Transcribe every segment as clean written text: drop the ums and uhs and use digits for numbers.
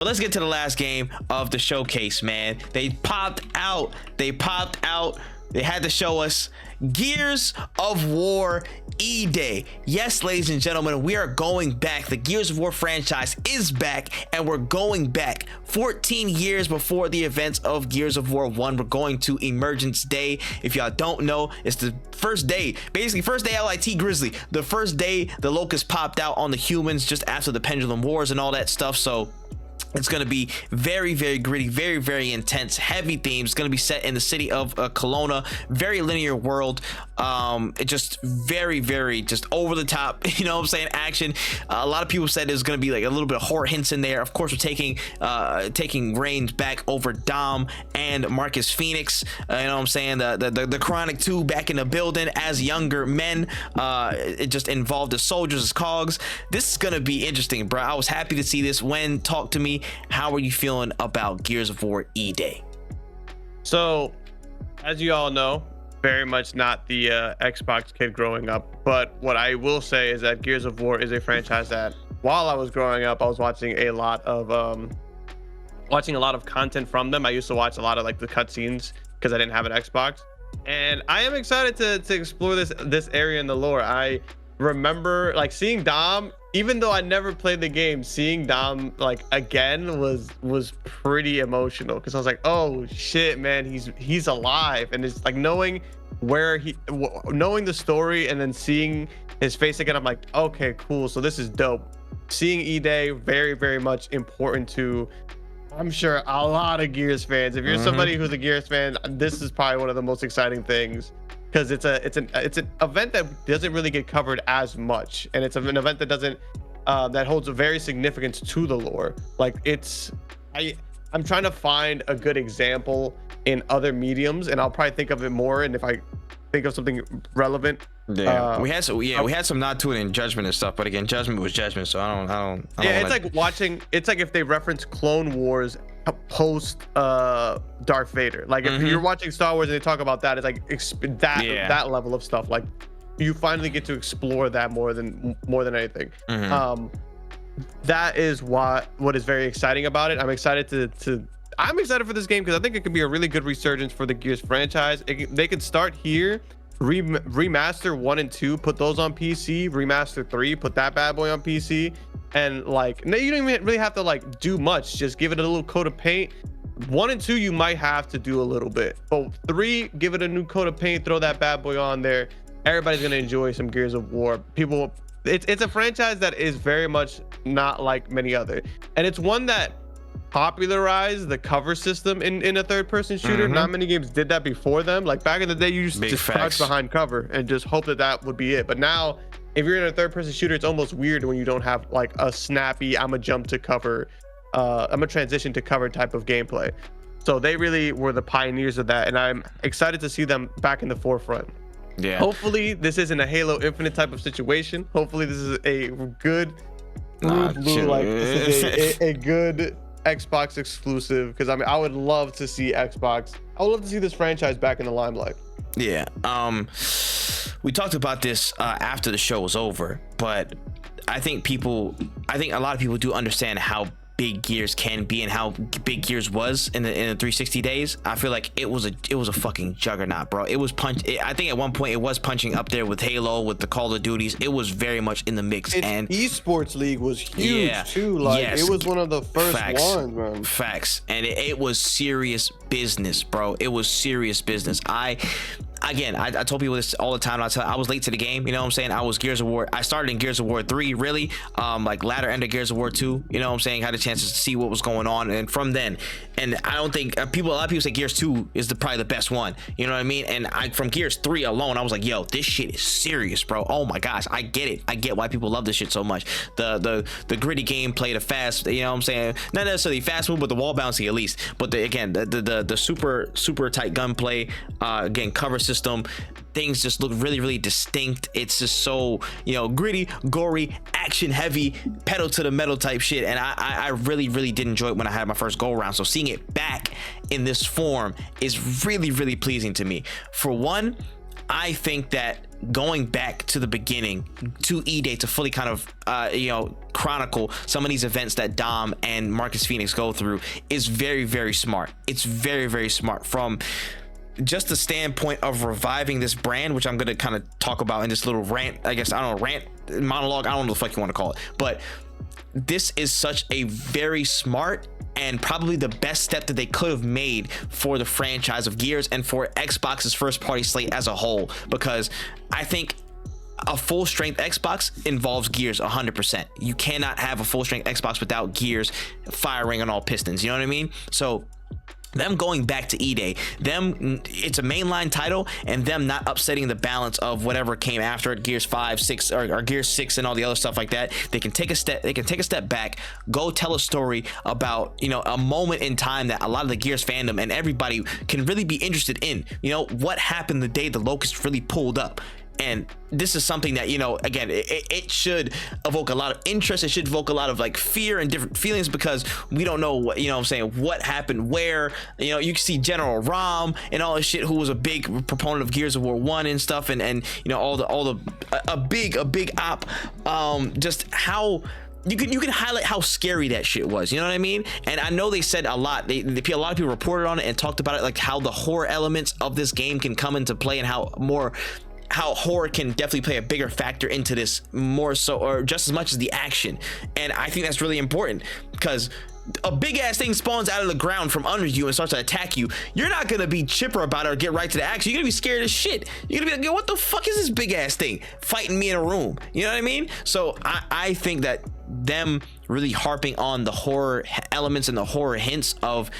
But let's get to the last game of the showcase, man. They popped out. They had to show us Gears of War E-Day. Yes, ladies and gentlemen, we are going back. The Gears of War franchise is back, and we're going back 14 years before the events of Gears of War 1. We're going to Emergence Day. If y'all don't know, it's the first day, basically first day LIT Grizzly, the first day the Locust popped out on the humans just after the Pendulum Wars and all that stuff. So it's going to be very, very gritty, very, very intense, heavy themes. It's going to be set in the city of Kelowna, very linear world. It just very, very just over the top, you know what I'm saying, action. A lot of people said there's going to be like a little bit of horror hints in there. Of course, we're taking reins back over Dom and Marcus Phoenix. You know what I'm saying? The Chronic 2 back in the building as younger men. It just involved the soldiers as cogs. This is going to be interesting, bro. I was happy to see this. When talk to me, how are you feeling about Gears of War E-Day? So, as you all know, very much not the Xbox kid growing up, but what I will say is that Gears of War is a franchise that, while I was growing up, I was watching a lot of content from them. I used to watch a lot of like the cutscenes because I didn't have an Xbox, and I am excited to explore this area in the lore. I remember like seeing Dom, even though I never played the game, seeing Dom like again was pretty emotional, because I was like, oh shit, man, he's alive. And it's like knowing the story and then seeing his face again, I'm like, okay, cool, so this is dope. Seeing E-Day, very, very much important to, I'm sure, a lot of Gears fans. If you're somebody who's a Gears fan, this is probably one of the most exciting things, because it's an event that doesn't really get covered as much, and it's an event that doesn't that holds a very significance to the lore. Like I'm trying to find a good example in other mediums, and I'll probably think of it more, and if I think of something relevant. Yeah, we had some nod to it in Judgment and stuff, but again, Judgment was Judgment, so I don't yeah, it's like watching, it's like if they reference Clone Wars post Darth Vader. Like if you're watching Star Wars and they talk about that, it's like that level of stuff. Like you finally get to explore that more than anything. That is what is very exciting about it. I'm excited I'm excited for this game because I think it could be a really good resurgence for the Gears franchise. They could start here, remaster 1 and 2, put those on PC, remaster 3, put that bad boy on PC, and like, no, you don't even really have to like do much. Just give it a little coat of paint. 1 and 2 you might have to do a little bit, but 3, give it a new coat of paint, throw that bad boy on there. Everybody's gonna enjoy some Gears of War. People, it's a franchise that is very much not like many other, and it's one that popularized the cover system in a third-person shooter. Not many games did that before them. Like back in the day, you used to just crouch behind cover and just hope that would be it. But now, if you're in a third-person shooter, it's almost weird when you don't have like a snappy I'm a jump to cover, I'm a transition to cover type of gameplay. So they really were the pioneers of that, and I'm excited to see them back in the forefront. Yeah. Hopefully this isn't a Halo Infinite type of situation. Hopefully this is a good a good Xbox exclusive, because I mean, I would love to see this franchise back in the limelight. Yeah, we talked about this after the show was over, but I think a lot of people do understand how big Gears can be and how big Gears was in the 360 days. I feel like it was a fucking juggernaut, bro. It was I think at one point it was punching up there with Halo, with the Call of Duties. It was very much in the mix. And esports league was huge too. Like it was one of the first ones, man. Facts. And it was serious business, bro. It was serious business. I told people this all the time. I was late to the game, you know what I'm saying? I started in Gears of War 3, really, like latter end of Gears of War 2, you know what I'm saying? Had a chance to see what was going on, and from then, and I don't think a lot of people say Gears 2 is probably the best one, you know what I mean? And from Gears 3 alone, I was like, yo, this shit is serious, bro. Oh my gosh, I get it. I get why people love this shit so much. The gritty gameplay, the fast, you know what I'm saying? Not necessarily fast move, but the wall bouncing at least. But the super tight gunplay, again, cover system, things just look really, really distinct. It's just so, you know, gritty, gory, action heavy, pedal to the metal type shit. And I really, really did enjoy it when I had my first go around. So seeing it back in this form is really, really pleasing to me. For one, I think that going back to the beginning to E-Day to fully kind of chronicle some of these events that Dom and Marcus Phoenix go through is very, very smart. It's very, very smart from just the standpoint of reviving this brand, which I'm going to kind of talk about in this little rant, I guess. I don't know, rant, monologue, I don't know what the fuck you want to call it, but this is such a very smart and probably the best step that they could have made for the franchise of Gears and for Xbox's first party slate as a whole, because I think a full strength Xbox involves Gears 100%. You cannot have a full strength Xbox without Gears firing on all pistons, you know what I mean? So them going back to E-Day, it's a mainline title, and them not upsetting the balance of whatever came after it, Gears 5, 6, or Gears 6 and all the other stuff like that. They can take a step back, go tell a story about, a moment in time that a lot of the Gears fandom and everybody can really be interested in. What happened the day the Locust really pulled up. And this is something that, again, it should evoke a lot of interest. It should evoke a lot of like fear and different feelings, because we don't know what, what happened where. You can see General Rom and all this shit, who was a big proponent of Gears of War 1 and stuff, and a big op, just how you can highlight how scary that shit was, you know what I mean? And I know they said a lot, a lot of people reported on it and talked about it, like how the horror elements of this game can come into play, and how horror can definitely play a bigger factor into this, more so, or just as much as the action. And I think that's really important, because a big ass thing spawns out of the ground from under you and starts to attack you. You're not gonna be chipper about it or get right to the action. You're gonna be scared as shit. You're gonna be like, yo, what the fuck is this big ass thing fighting me in a room? You know what I mean? So I think that them really harping on the horror elements and the horror hints of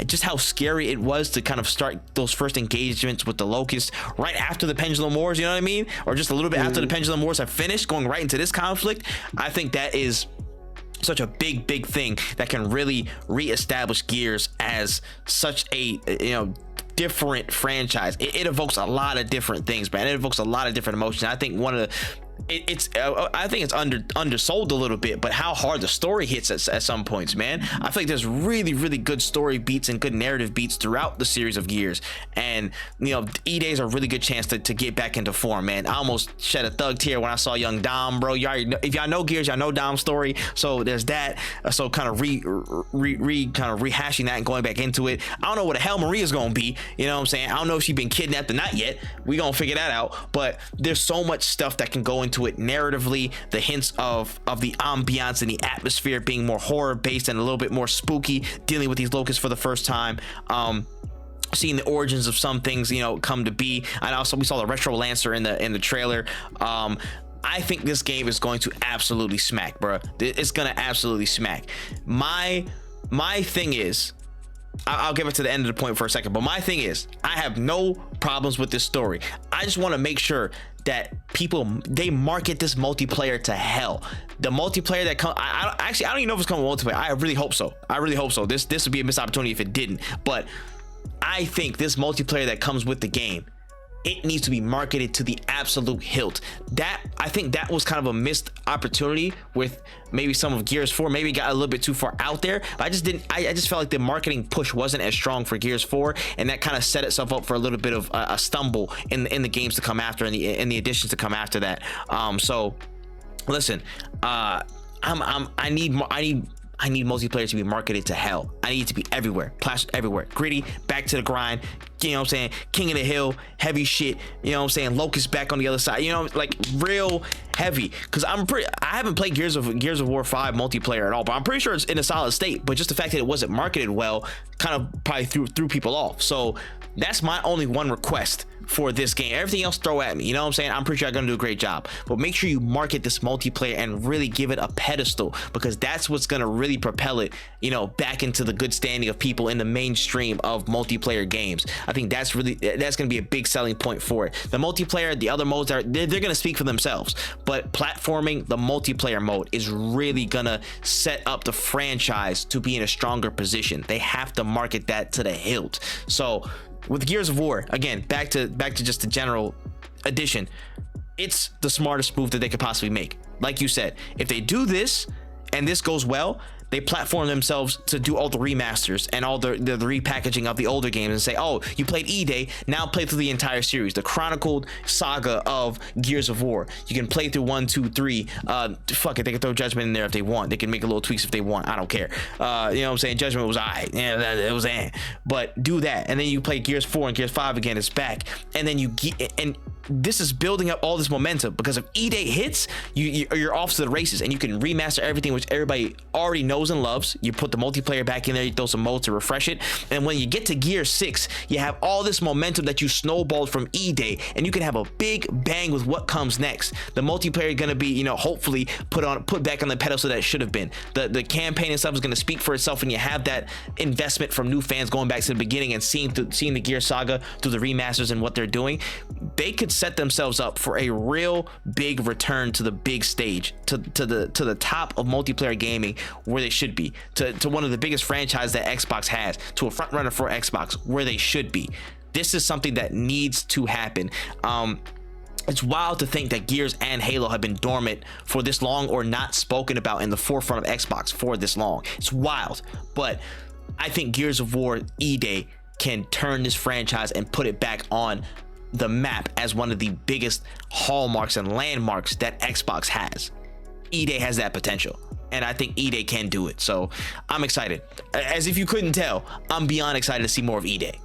just how scary it was to kind of start those first engagements with the Locust right after the Pendulum Wars, you know what I mean? Or just a little bit after the Pendulum Wars have finished, going right into this conflict. I think that is such a big thing that can really reestablish Gears as such a different franchise. It evokes a lot of different things, man. It evokes a lot of different emotions. I think I think it's undersold a little bit, but how hard the story hits at some points, man. I feel like there's really good story beats and good narrative beats throughout the series of Gears, and E-Day's a really good chance to get back into form, man. I almost shed a thug tear when I saw young Dom, bro. If y'all know Gears, y'all know Dom's story, so there's that. So kind of rehashing that and going back into it. I don't know what the hell Maria's gonna be, you know what I'm saying? I don't know if she's been kidnapped or not yet. We gonna figure that out, but there's so much stuff that can go into it narratively. The hints of the ambiance and the atmosphere being more horror based and a little bit more spooky, dealing with these locusts for the first time, seeing the origins of some things come to be. And also we saw the Retro Lancer in the trailer. I think this game is going to absolutely smack, bro. It's gonna absolutely smack. My thing is, I'll give it to the end of the point for a second, but my thing is, I have no problems with this story. I just want to make sure that they market this multiplayer to hell. The multiplayer that comes, I don't even know if it's coming multiplayer. I really hope so. This would be a missed opportunity if it didn't. But I think this multiplayer that comes with the game, it needs to be marketed to the absolute hilt. I think that was kind of a missed opportunity with maybe some of Gears 4. Maybe got a little bit too far out there, but I just felt like the marketing push wasn't as strong for Gears 4, and that kind of set itself up for a little bit of a stumble in the games to come after, and the additions to come after that. So listen, I need multiplayer to be marketed to hell. I need it to be everywhere, plastered everywhere, gritty, back to the grind, you know what I'm saying, king of the hill, heavy shit, you know what I'm saying, Locust back on the other side, like real heavy. Because I haven't played Gears of War 5 multiplayer at all, but I'm pretty sure it's in a solid state. But just the fact that it wasn't marketed well kind of probably threw people off. So that's my only one request for this game. Everything else throw at me, you know what I'm saying? I'm pretty sure I'm gonna do a great job, but make sure you market this multiplayer and really give it a pedestal, because that's what's gonna really propel it back into the good standing of people in the mainstream of multiplayer games. I think that's gonna be a big selling point for it. The multiplayer, the other modes, they're gonna speak for themselves, but platforming, the multiplayer mode is really gonna set up the franchise to be in a stronger position. They have to market that to the hilt. So with Gears of War, again, back to just the general edition, it's the smartest move that they could possibly make. Like you said, if they do this and this goes well, they platform themselves to do all the remasters and all the repackaging of the older games and say, oh, you played E-Day, now play through the entire series, the chronicled saga of Gears of War. You can play through 1, 2, 3. Fuck it, they can throw Judgment in there if they want. They can make a little tweaks if they want. I don't care. You know what I'm saying? Judgment was alright. Yeah, it was but do that, and then you play Gears 4 and Gears 5 again. It's back, and then you get, and this is building up all this momentum, because if E-Day hits, you're off to the races, and you can remaster everything which everybody already knows and loves. You put the multiplayer back in there, you throw some modes to refresh it, and when you get to Gear 6, you have all this momentum that you snowballed from E-Day, and you can have a big bang with what comes next. The multiplayer is going to be, you know, hopefully put back on the pedestal that it should have been. The campaign and stuff is going to speak for itself, and you have that investment from new fans going back to the beginning and seeing the Gear saga through the remasters and what they're doing. They could set themselves up for a real big return to the big stage, to the top of multiplayer gaming, where they should be, to one of the biggest franchises that Xbox has, to a front runner for Xbox, where they should be. This is something that needs to happen. It's wild to think that Gears and Halo have been dormant for this long, or not spoken about in the forefront of Xbox for this long. It's wild, but I think Gears of War E-Day can turn this franchise and put it back on the map as one of the biggest hallmarks and landmarks that Xbox has. E-Day has that potential, and I think E-Day can do it. So I'm excited. As if you couldn't tell, I'm beyond excited to see more of E-Day.